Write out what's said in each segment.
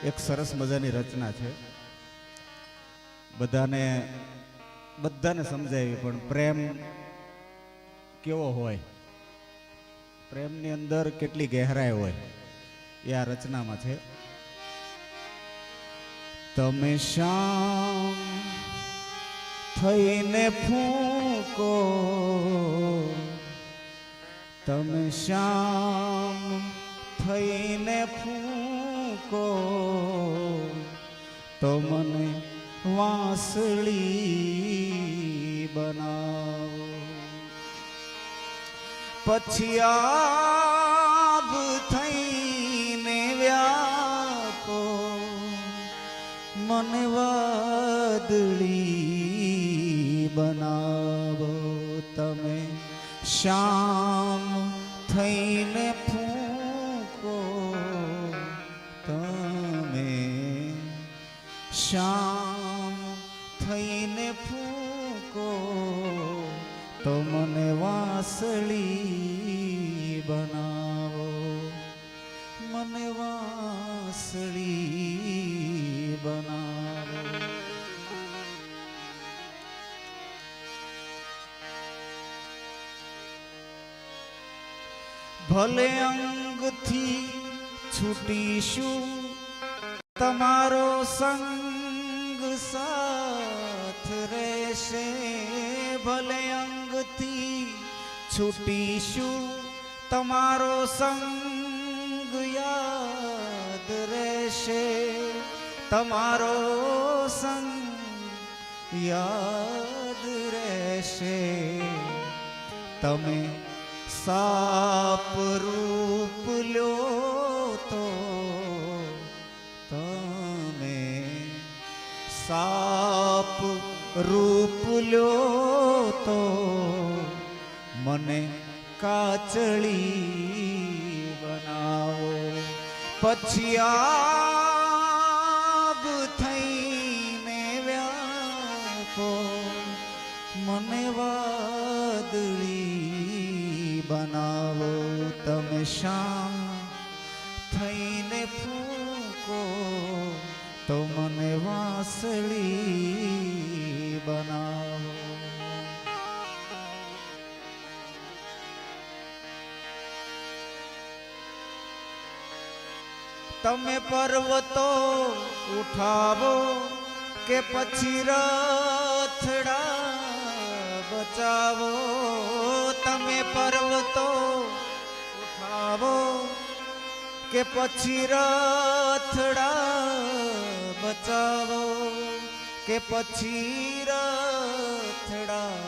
એક સરસ મજાની રચના છે. બધાને સમજાવી, પણ પ્રેમ કેવો હોય, પ્રેમની અંદર કેટલી ગહેરાઈ હોય એ આ રચનામાં છે. તમે શામ થઈને ફૂંકો, તમે શામ થઈને ફૂંકો, તો મને વાંસળી બનાવો. પછી આભ થઈને વ્યાપો, મને વાદળી બનાવો. તમે શામ થઈને ફૂંકો, તમે શામ થઈને ફૂંકો, તો મને વાંસળી બનાવો, મને વાંસળી બનાવો. ભલે અંગથી છૂટીશું, તમારો સંગ સાથ રહેશે. ભલે અંગથી છૂટીશું, તમારો સંગ યાદ રહેશે. તમારો સંગ યાદ રહેશે. તમે સાપ રૂપ લો તો, તમે સાપ રૂપ લો તો, મને કાચળી બનાવો. પછી આગ થઈને વ્યાપો, મને વાદળી બનાવો. તમે શામ થઈને ફૂંકો, તો મને વાંસળી બનાવો. તમે પર્વતો ઉઠાવો કે પછી રથડા બચાવો. તમે પર્વતો ઉઠાવો કે પછી રથડા બચાવો, કે પછી રથડા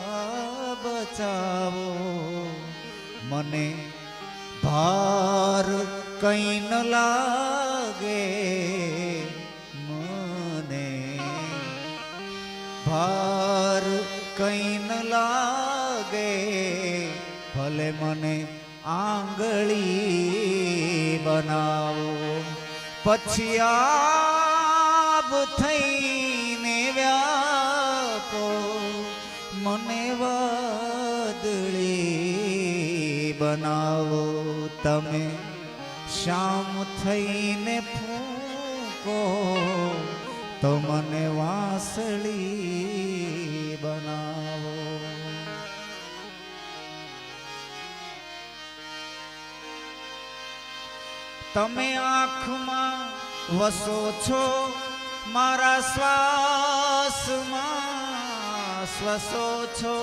બચાવો. મને ભાર કઈ ન લાગે, મને ભાર કઈ ન લાગે. ભલે મને આંગળી બનાવો. પછી આભ થઈને વ્યાપો, મને વાદળી બનાવો. તમે શામ થઈને ફૂંકો, તો મને વાંસળી બનાવો. તમે આંખમાં વસો છો, મારા શ્વાસમાં શ્વસો છો.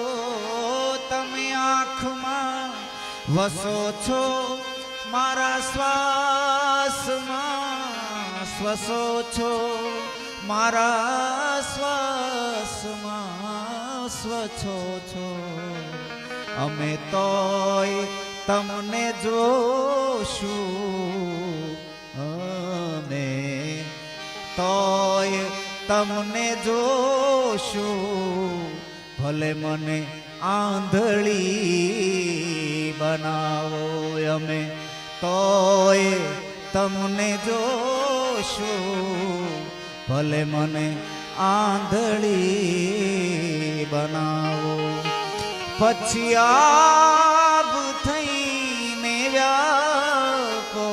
તમે આંખમાં વસો છો, મારા શ્વાસમાં શ્વસો છો. મારા શ્વાસમાં શ્વસો છો. અમે તોય તમને જોશું, અમે તોય તમને જોશું. ભલે મને આંધળી બનાવો. અમે તોય તમને જોશું. ભલે મને આંધળી બનાવો. પછી આભ થઈને વ્યાપો,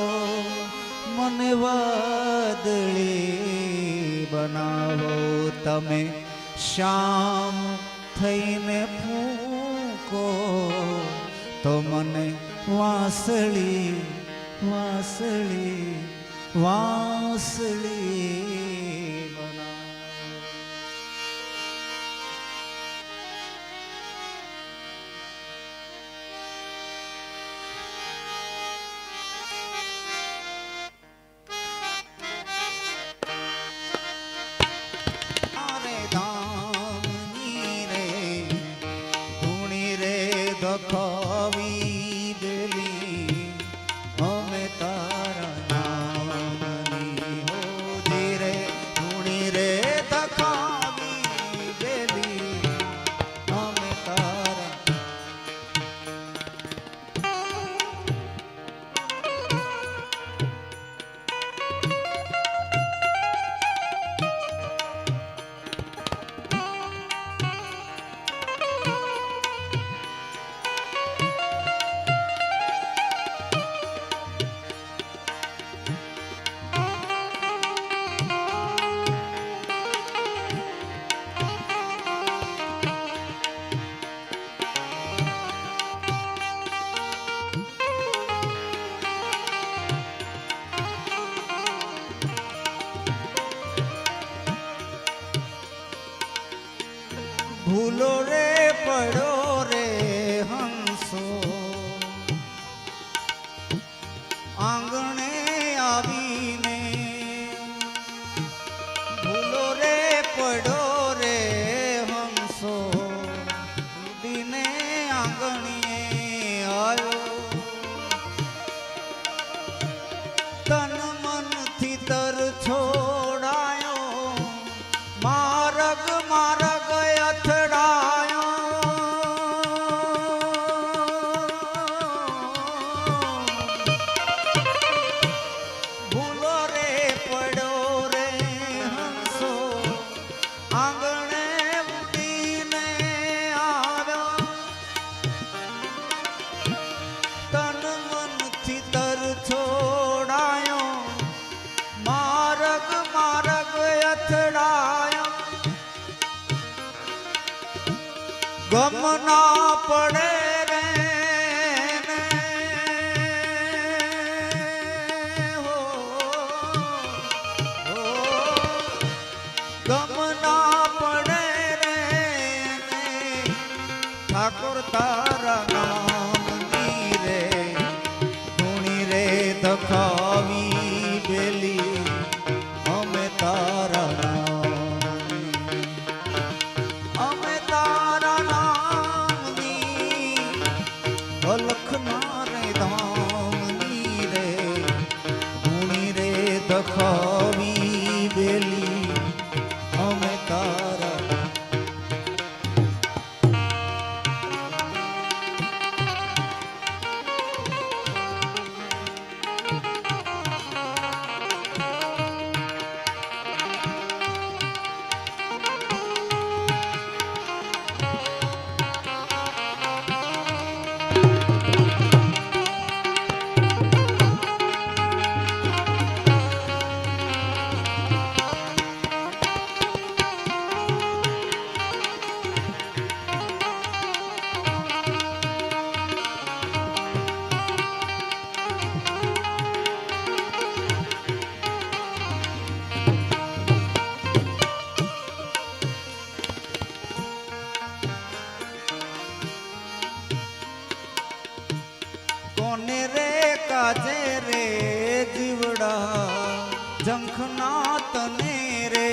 મને વાદ વાદળી બનાવો તમે શ્યામ થઈને ફૂંકો તો મને વાંસળી વાંસળી વાંસળી બનાવો. દખાવી દેલી અમે તારા નામની હો ધીરે ધૂણી રે દખાવી દેલી અમે તારા. ભૂલો રે પડો રે હંસો આંગણે આવીને ભૂલો રે પડો રે હંસો ઉડીને આંગણીએ આવ્યો તન મનથી તર છોડાયો મારગ મારગ ગમ ના પડે રે હો ગમ ના પડે રે ઠાકોર તારા નામની રે ધૂણી રે દખાવી બેલી અમે તારા લખના રે ધામની રે ધૂણી રે દખાવી બેલી અમે તારા. કોને રે કાજે રે જીવડા ઝંખના તને રે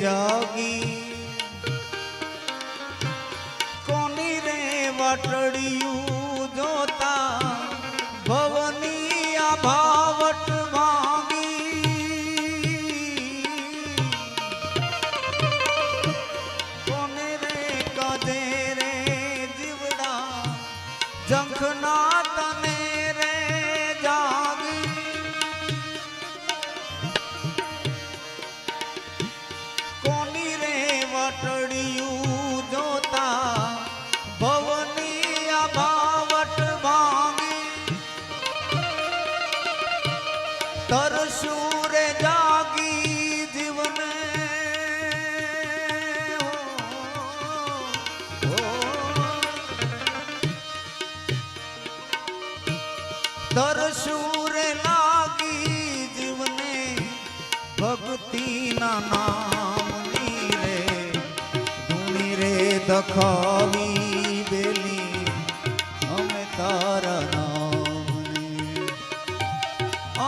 જાગી કોની રે વાટડિયું જોતા ભવની આ ભાવટ ભાંગી કોને રે કાજે રે જીવડા ઝંખના તને રે જાગી કોની રે વાટડિયું જોતા ભવની આ ભાવટ ભાંગી તરસું રે જાગી તરસુરે લાગી જીવને ભક્તિના નામની રે ધૂણી રે દખાવી બેલી અમે તારા નામની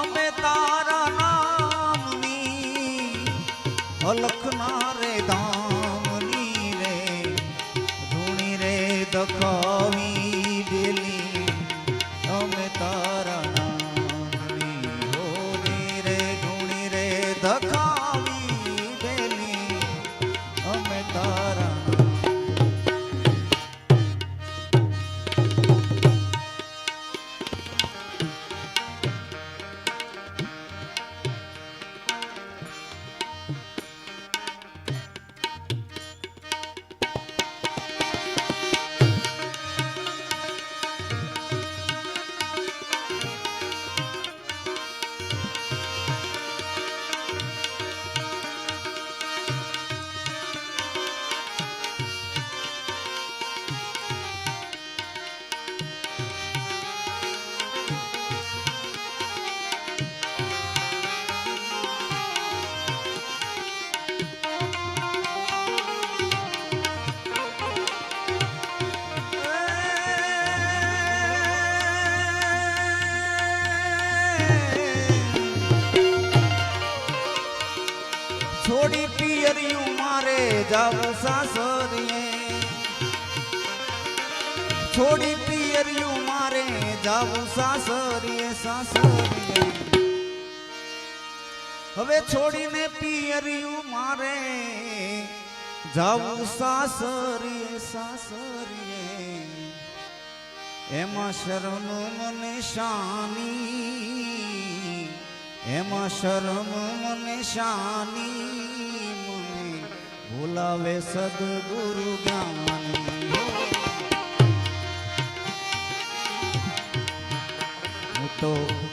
અમે તારા નામની અલખના રે ધામની રે ધૂણી રે દખાવી બેલી અમે તારા નામની હોરી રે ધૂણી રે દખાવી બેલી અમે તારા છોડી પિયરિયું મારે જાવું સાસરીએ છોડી પિયરિયું મારે જાવું સાસરીએ સાસરીએ હવે છોડીને પિયરિયું મારે જાવું સાસરીએ સાસરીએ એમાં શરમ મને શાની એમાં શરમ મને શાની મને ભૂલાવે સદગુરુ જ્ઞાની હું તો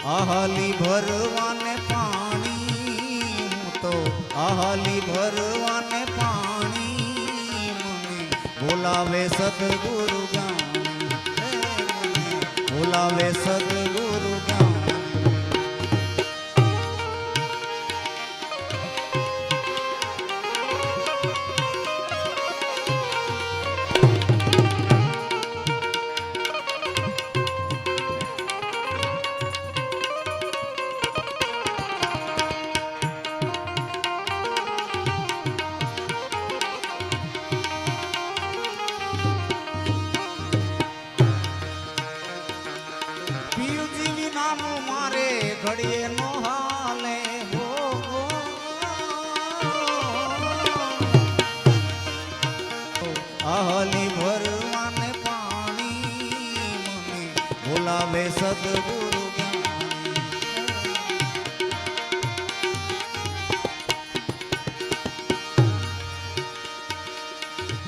આહાલી ભરવાને પાણી હું તો આહાલી ભરવાને પાણી મને ભૂલાવે સદગુરુ જ્ઞાની ભૂલાવે સદગુરુ જ્ઞાની ઘડીએ નો હાલે હો આહલી ભરવાને પાણી મને બોલાવે સદગુરુ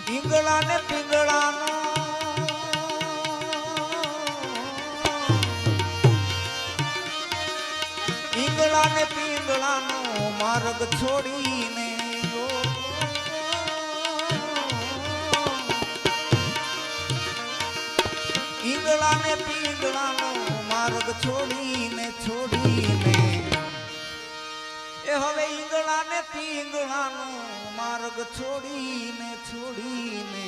ઈંગળા ને પિંગળાનો ઈંગળા ને પિંગળાનો માર્ગ છોડીને ઈંગળા ને પિંગળાનો માર્ગ છોડીને છોડીને એ હવે ઈંગળા ને પિંગળાનો માર્ગ છોડીને છોડીને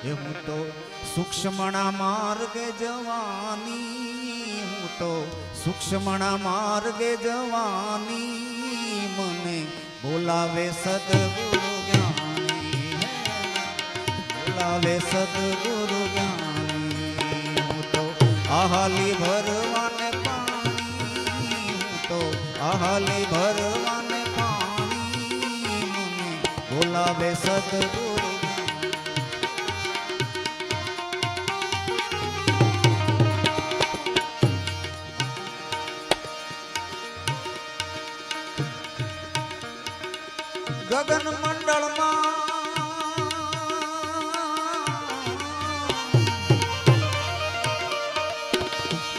એ હું તો સૂક્ષ્મણા માર્ગે જવાની હું તો સૂક્ષ્મણા માર્ગે જવાની મને બોલાવે સદગુરુ જ્ઞાની બોલાવે સદગુરુ જ્ઞાની હું તો આહાલી ભરવાને પાણી હું તો આહાલી ભરવાને પાણી મને બોલાવે સદગુરુ ગગન મંડળમાં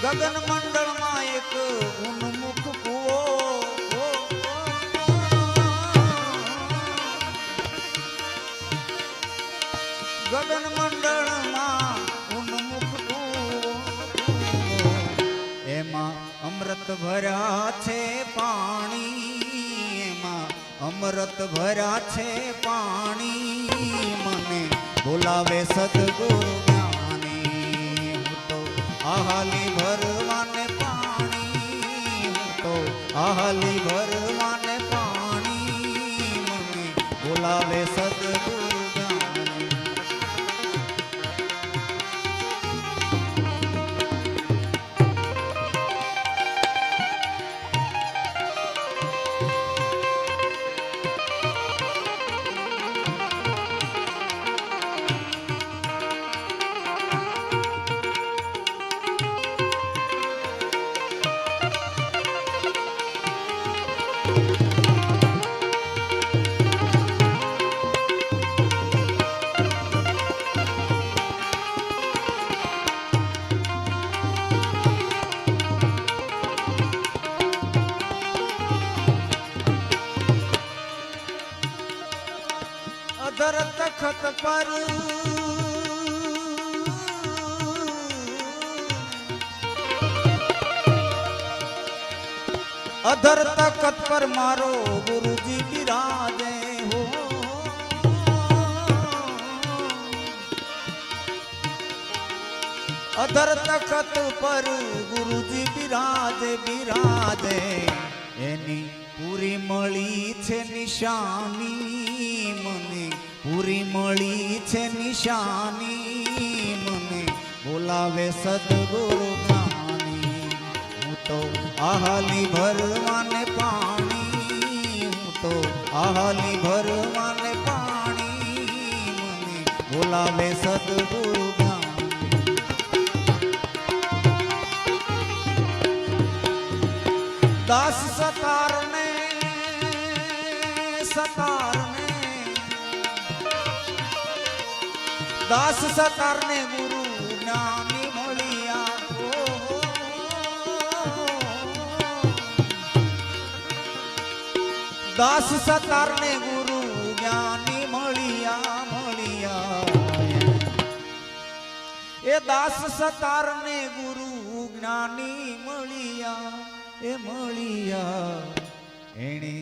ગગન મંડળમાં એક ઉન્મુખ કુવો ગગન મંડળમાં ઉન્મુખ કુવો એમ અમૃત ભર્યા છે પાણી એમાં અમૃત ભર્યા છે પાણી મને બોલાવે સદગુરુ જ્ઞાની હું તો આહાલી ભરવાને પાણી હું તો આહાલી ભરવાને પાણી મને બોલાવે સદગુરુ અધર તખત પર અધર તખત પર મારો ગુરુજી બિરાજે હો અધર તખત પર ગુરુજી બિરાજે બિરાજે એની પૂરી મળી છે નિશાની મને પૂરી મળી છે નિશાની મને બોલાવે સદગુરુ જ્ઞાની હું તો આહાલી ભરવાને પાણી હું તો આહાલી ભરવાને પાણી મને બોલાવે સદગુરુ જ્ઞાની દાસ સતારને દાસ સતારને ગુરુ જ્ઞાની મળ્યા દાસ સતારને ગુરુ જ્ઞાની મળ્યા એ દાસ સતારને ગુરુ જ્ઞાની મળ્યા એણે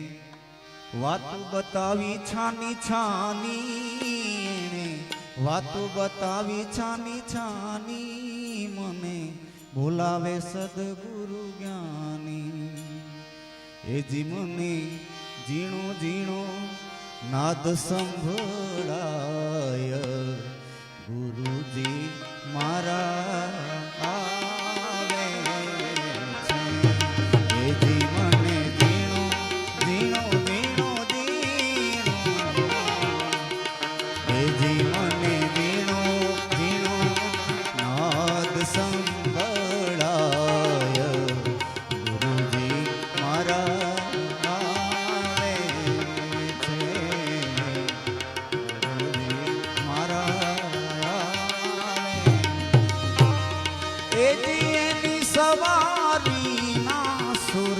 વાતું બતાવી છાની છાની વાતું બતાવી છાની છાની મને બોલાવે સદગુરુ જ્ઞાની એ જી મને ઝીણો ઝીણો નાદ સંભળાય ગુરુજી મારા આવે છે એ જી મને ઝીણો ઝીણો ઝીણો ઝીણો એ જી મને ઝીણો ઝીણો નાદ સંભળાય ગુરુજી મારા આવે છે ગુરુજી મારા આવે એ જી એની સવારી ના સુર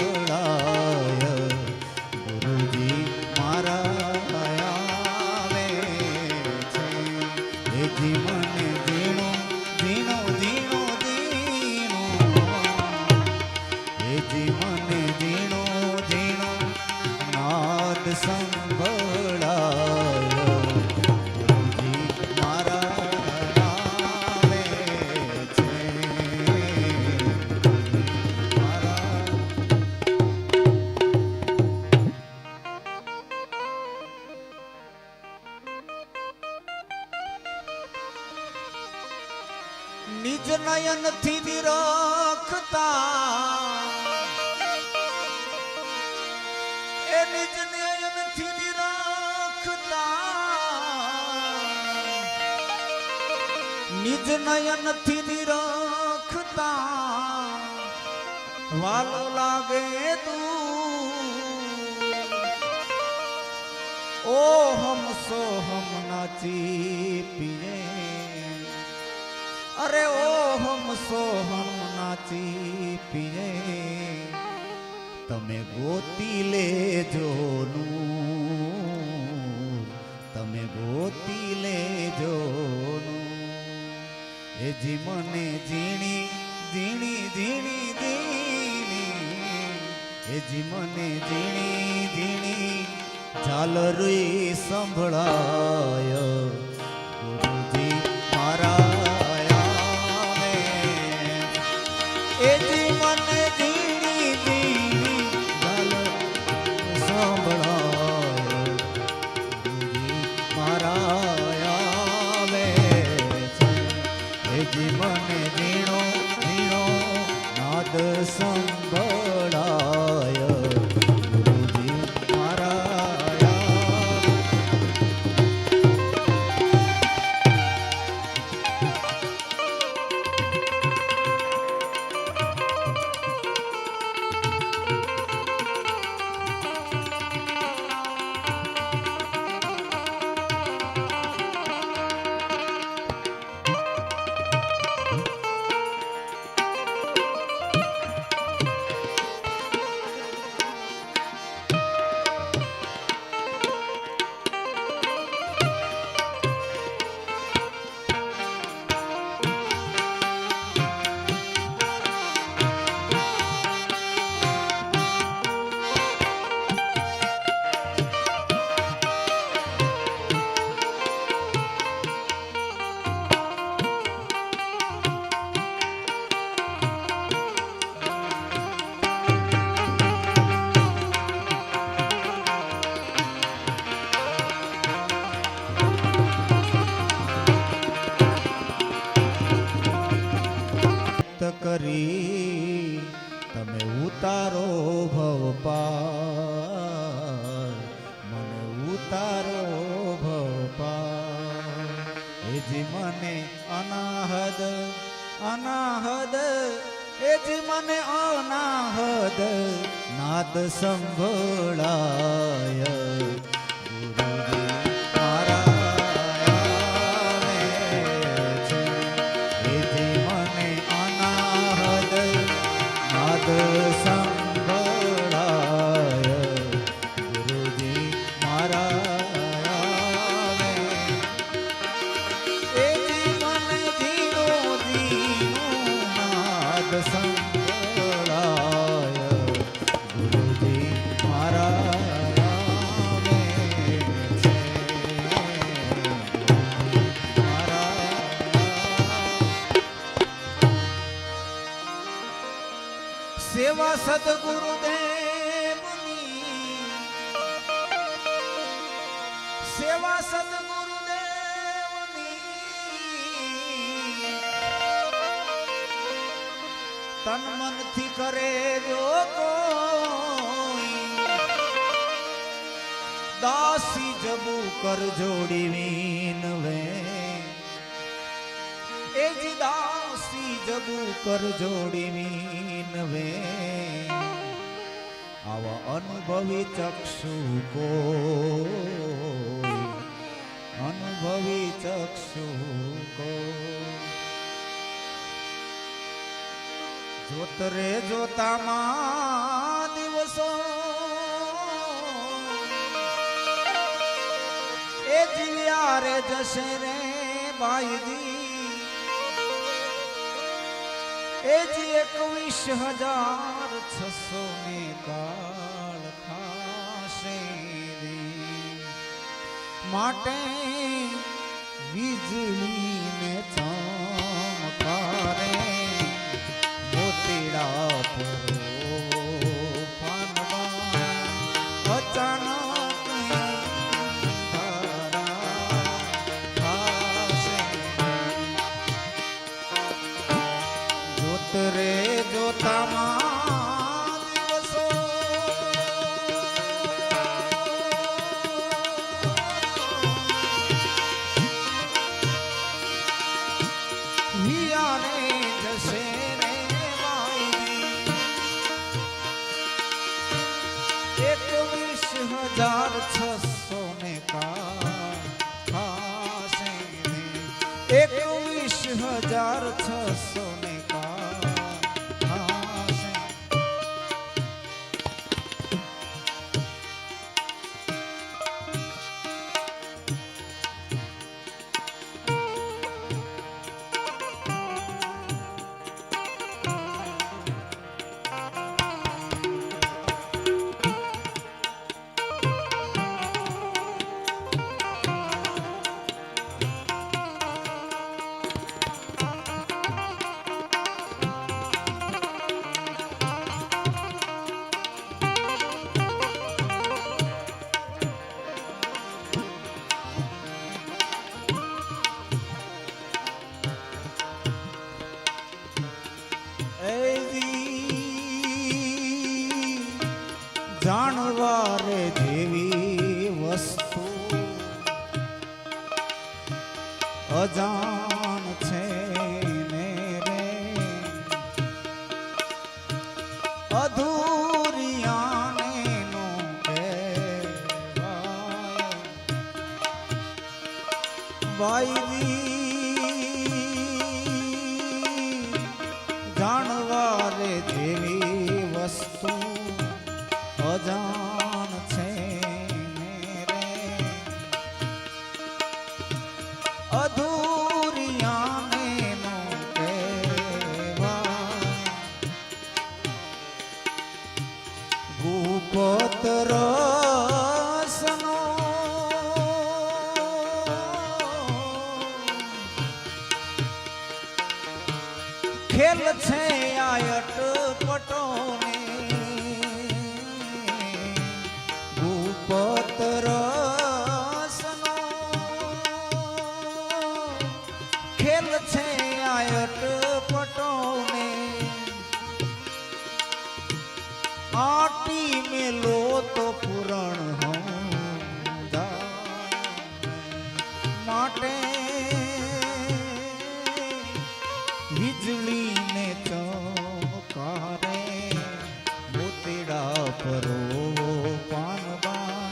સંભળાય ગુરુજી મારા આવે છે એ જી મને ઝીણો ઝીણો ઝીણો ઝીણો એ જી મને ઝીણો ઝીણો નાદ સંભળાય ગુરુજી મારા આવે છે મારા નિજ નયન થી નિરખતા એ નિજ નયન થી નિરખતા નિજ નયન થી નિરખતા વાલો લાગે તું ઓ હમ સોહમ નાચી પીએ અરે ઓ હમ સોહમ નાચી પીએ તમે ગોતી લેજો નું તમે ગોતી લેજો નું એ જી મને ઝીણી ઝીણી ઝીણી એજી મને ઝીણી ઝીણી ઝાલરી સંભળાય ગુરુજી મારા આવે એજી મને ઝીણી ઝીણી ઝાલર સંભળાય ગુરુજી મારા આવે એજી મને ઝીણો ઝીણો નાદ સંભળાય ગુરુજી મારા કરી તમે ઉતારો ભવ પાર મને ઉતારો ભવ પાર એજી મને અનાહદ અનાહદ એજી મને અનાહદ નાદ સંભળાય ગુરુજી મારા એજી મને અનાહદ નાદ સંભળાય ગુરુજી મારા એજી મને ધીરો ધીરો નાદ સંભળાય ગુરુજી મારા સેવા સદગુરુદેવની સેવા સદગુરુદેવની તન મનથી કરે જો કોઈ દાસી જબુ કર જોડી વિનવે એજી દાસી જબુ કર જોડી વિનવે આવા અનુભવી ચક્ષુ કોઈ અનુભવી ચક્ષુ કોઈ જોતરે જોતામાં દિવસો એ જીવ્યા રે જશે રે બાઈજી એજી 21,600 ને કાળ ખાશે માટે વીજળીને ચમકારે મોતીડા પરો પાનવા અચાનક રે જોતામાં દિવસો વિયારે જશે રે બાઈ 21,600 ને ખાશે 21,600 ને અજાણ છે ને રે અધૂરિયાને નો કહેવાય બાઈજી જાણવા રે જેવી વસ્તુ અજાણ છે ને રે અધૂરિયાને નો કહેવાય ભૂપત રસનો ખેલ છે આયટ પટોને ભૂપત રસનો ખેલ છે આયટ પટોને આટી મેલો તો પૂરણ માટે વીજળી ને ચમકારે મોતીડા પરો પાનબા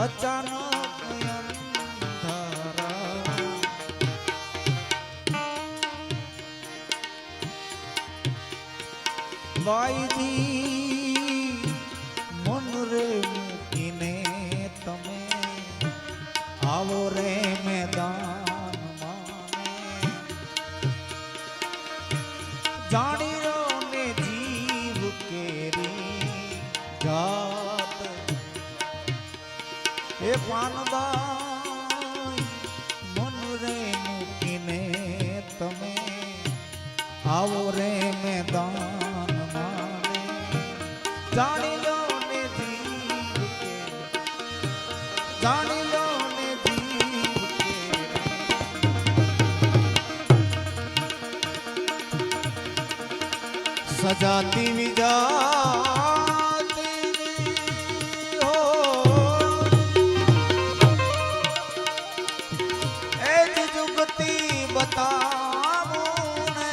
અચાનક અંધારા બાઈજી મન રે મૂકીને તમે આવો રે મેદાન જાણી રો ને જીવ કેરી જાત એ પાનબાઈ મન રે મૂકીને તમે આવો રે મેદાન માને જાણી લો ને જીવ કે જાણી લો ને જીવ કે સજાતી વિજાતી હો એ જ જુગતી બતાવું ને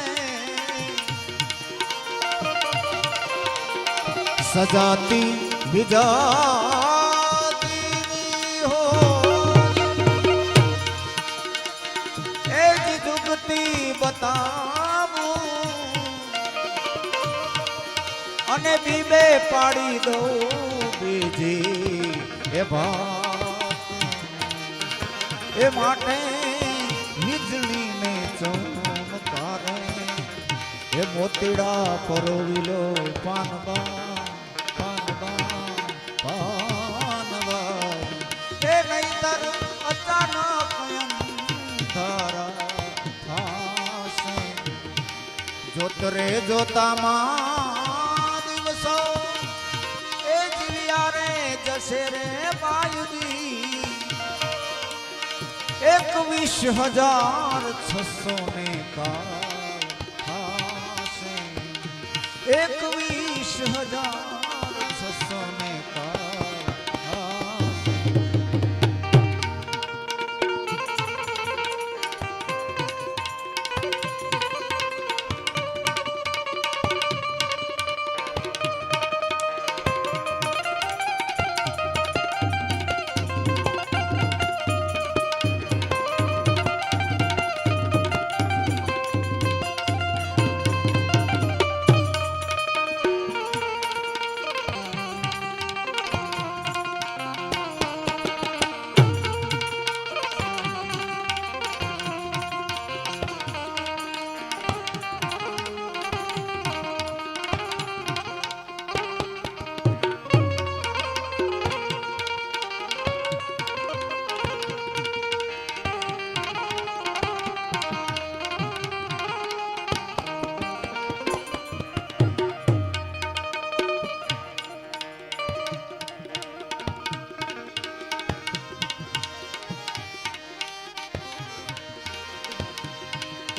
સજાતી વિજાતી હો એ જ જુગતી બતાવું અને બીબે પાડી દો બીજી એ ભાત એ માટે વીજળીને ચમકારે એ મોતીડા પરોવી લો પાનબા પાનબા પાનબા એ નહીતર અચાનક અંધારા થાશે જોત રે જોતામાં દિવસો એ જીવ્યા રે જશે રે બાયુજી 21,600 ને કાળ થાશે 21,600 ને કાળ થાશે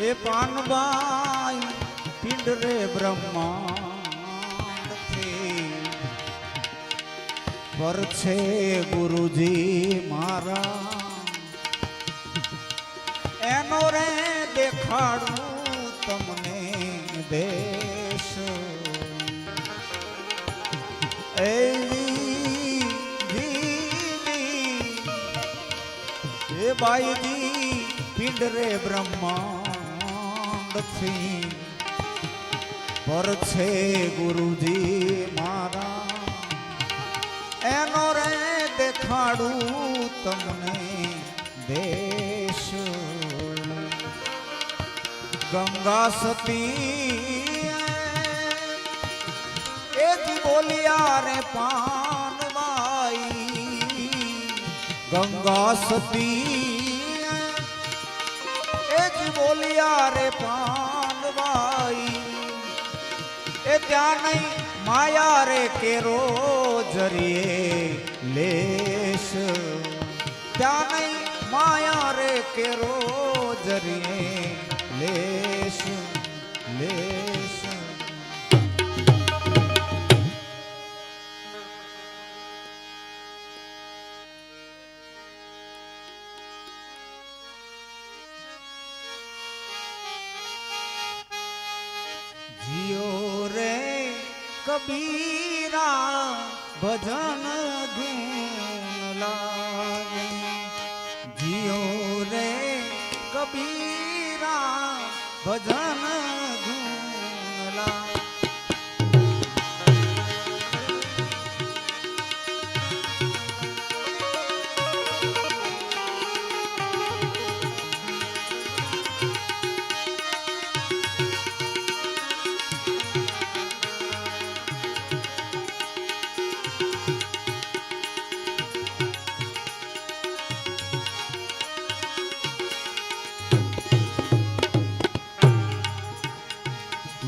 એ પાનબાઈ પિંડ રે બ્રહ્માંડ થી પર છે ગુરુજી મારા એનો દેખાડું તમને દેશ એ બાઈજી પિંડરે બ્રહ્માંડ થી પર છે ગુરુજી મારા એનો રે દેખાડું તમને દેશ ગંગા સતી એ જ બોલિયા રે પાનવાઈ ગંગા સતી એ જ બોલિયા રે પાનવાઈ એ ત્યાં નહીં માયા રે કેરો જરીએ લેશ ત્યાં નહીં માયા રે કેરો જરીએ લેશ લેશ जियो रे कबीरा भजन धून लागे जियो रे कबीरा भजन धून लागे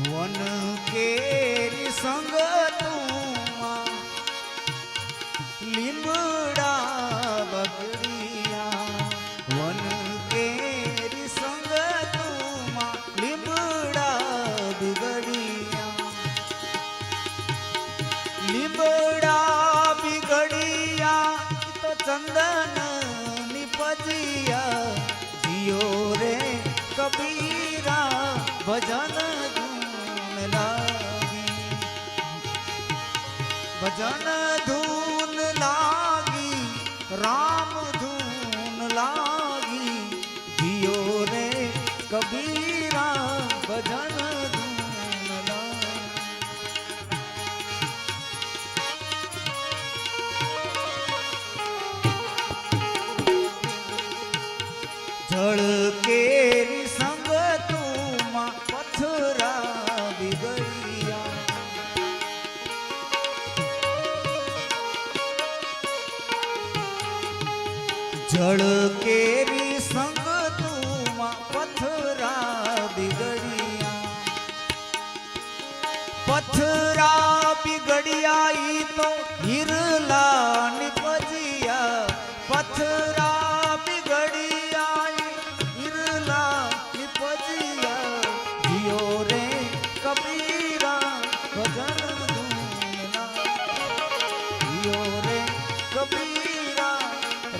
वन केरी संग तुमा લીમડા બગડિયા વન કેરી સંગ તુમા લીમડા બિગડિયા લીમડા બિગડિયા તો ચંદન નિપજિયા જીઓ રે કબીરા ભજન भजन धून लागी राम धून लागी जियो रे कबीरा भजन धून लागी जल केरी संग तुमा पथरा बिगड़िया जड़ केरी संग तुमा पथरा बिगड़िया पथरा बिगड़िया ઈ તો હિરલા નિપજિયા પથરા બિગड़िया હિરલા નિપજિયા જીઓ રે કબીરા ભજન ધૂનના જીઓ રે કબીરા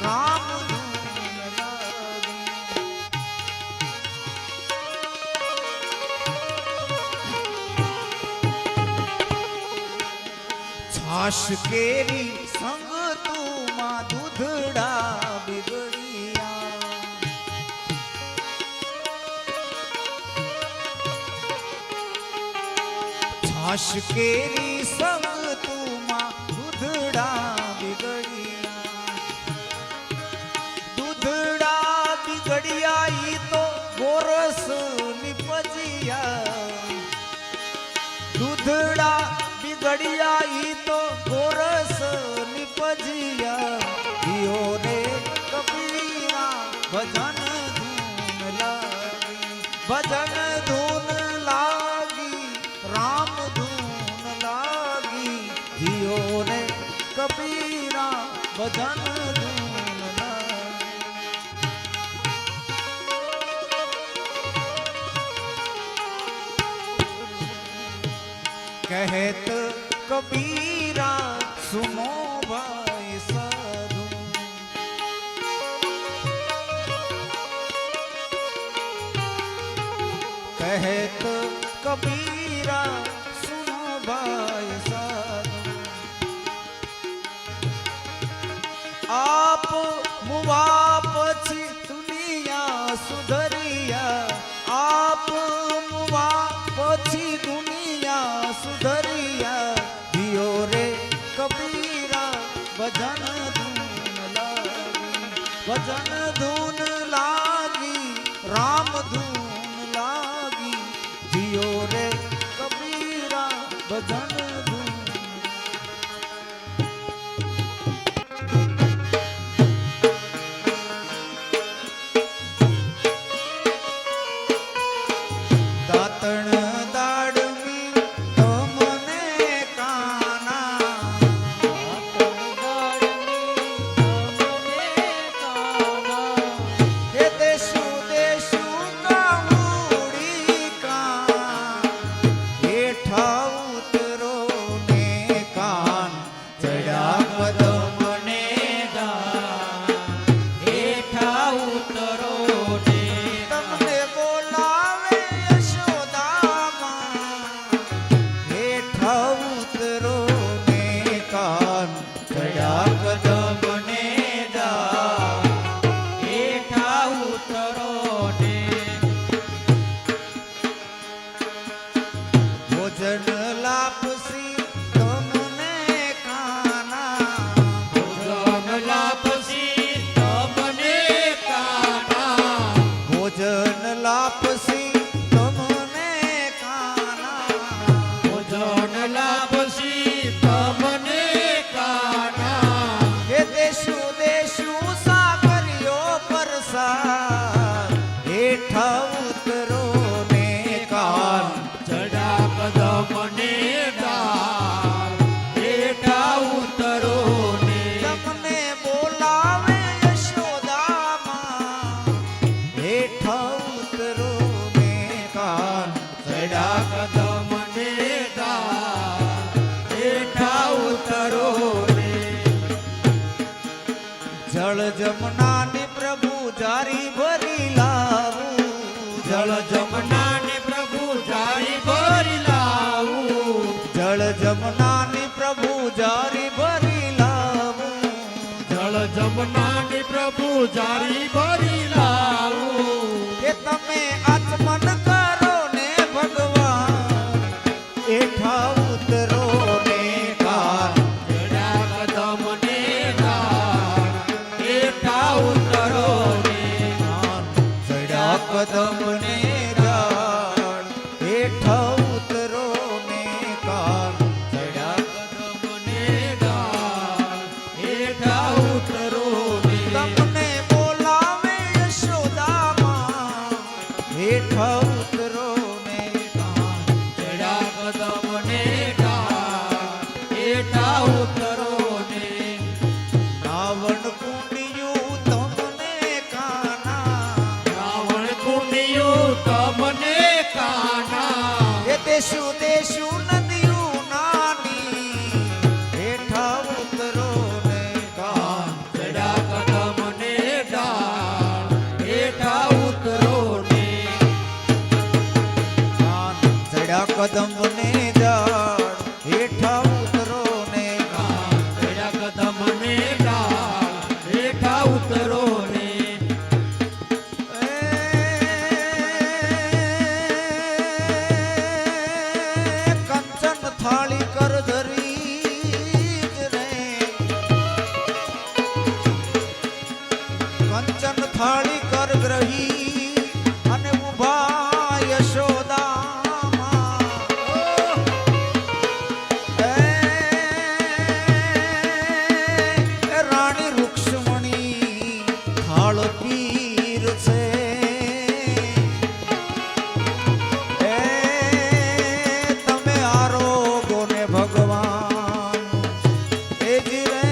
રામ છાશ કેરી સંગ તુમા દૂધડા બિગડિયા છાશ કેરી સંગ તુમા દૂધડા બિગડિયા દૂધડા બિગડિયા ઈ તો ગોરસ નિપજિયા દૂધડા बिगड़िया ઈ તો ગોરસ નિપજિયા જીઓ રે કબીરા ભજન ધૂન લાગી ભજન ધૂન લાગી રામ ધૂન લાગી જીઓ રે કબીરા ભજન ધૂન લાગી कहत कबीरा सुनो भाई साधु कहत कबीरा सुनो भाई साधु आप मुवा पछी दुनिया सुधरिया आप मुवा पछी दुनिया सुधरिया दियो रे कबीरा भजन धून लागी भजन धून लागी राम धून लागी दियो रे कबीरा भजन धून દાતણ દાડમી તમને કાના હે દેશુ દેશુ કામુડી કા હેઠા ઉતરો ને કાન ચડ્યા કદમને હેઠા ઉતરો ને તમને બોલાવે યશોદામાં હેઠા ઉતરો ને કાન ચડ્યા કદમને હેઠા ઉતરો ને ભોજન લાપસી તમને કાના ભોજન લાપસી તમને કાના ભોજન લાપસી તમને કાના ભોજન લાપસી તમને કાના હે દેશુ દેશુ સાગરિયો પરસાદ હેઠા ઉતરો ને કાન ચડા કદમને હેઠા ઉતરો ને તમને બોલાવે યશોદામાં હેઠા ઉતરો ને કાન ચડા કદમને હેઠા ઉતરો ને જળ જમનાની પ્રભુ જારી ભરી લાવું જળ જમનાને પ્રભુ જારી ભરી લાવું જળ જમનાની પ્રભુ જારી ભરી લાવું જળ જમનાને પ્રભુ જારી ભરી લાવું કે તમે આચમન કરો ને ભગવાન હેઠા ઉતરો ને કાન ચડા કદમને હેઠા ઉતરો ને ચડ્યા કદમને જાણ હેઠા ઉતરો ને કાન ચડ્યા કદમને હેઠા ઉતરો ને તમને બોલાવે યશોદામાં હેઠા ઉતરો ને કાન ચડા કદમને હેઠા ઉતરો ને રાવણ કુંડિયું તમને કાના રાવણ કુંડિયું તમને કાના એ દેશુ દેશુ નદીયું નાની હેઠા ઉતરો ને કાન ચડા કદમને હેઠા ઉતરો ને કાન ચડ્યા કદમને જાળ હેઠા ઉતરો ને કાન ચડા કદમને હેઠા ઉતરો ને કંચન થાળી કર ધરી રે કંચન થાળી કર ગ્રહી અને ઉભા યશોદામાં રાણી રૂક્ષ્મણી થાળ પીર છે તમે આરોગો ને ભગવાન એ જ રે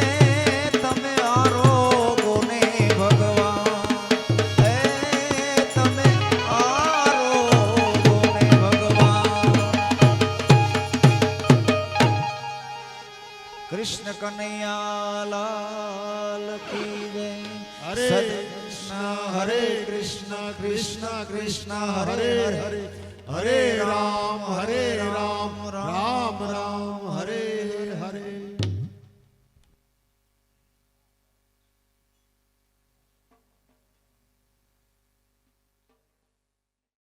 તમે આરોગો ને ભગવાન તમે આરોગો ને ભગવાન કૃષ્ણ કનૈયા લાલ કી જય હરે સદ કૃષ્ણ હરે કૃષ્ણ કૃષ્ણ કૃષ્ણ હરે હરે હરે રામ રામ રામ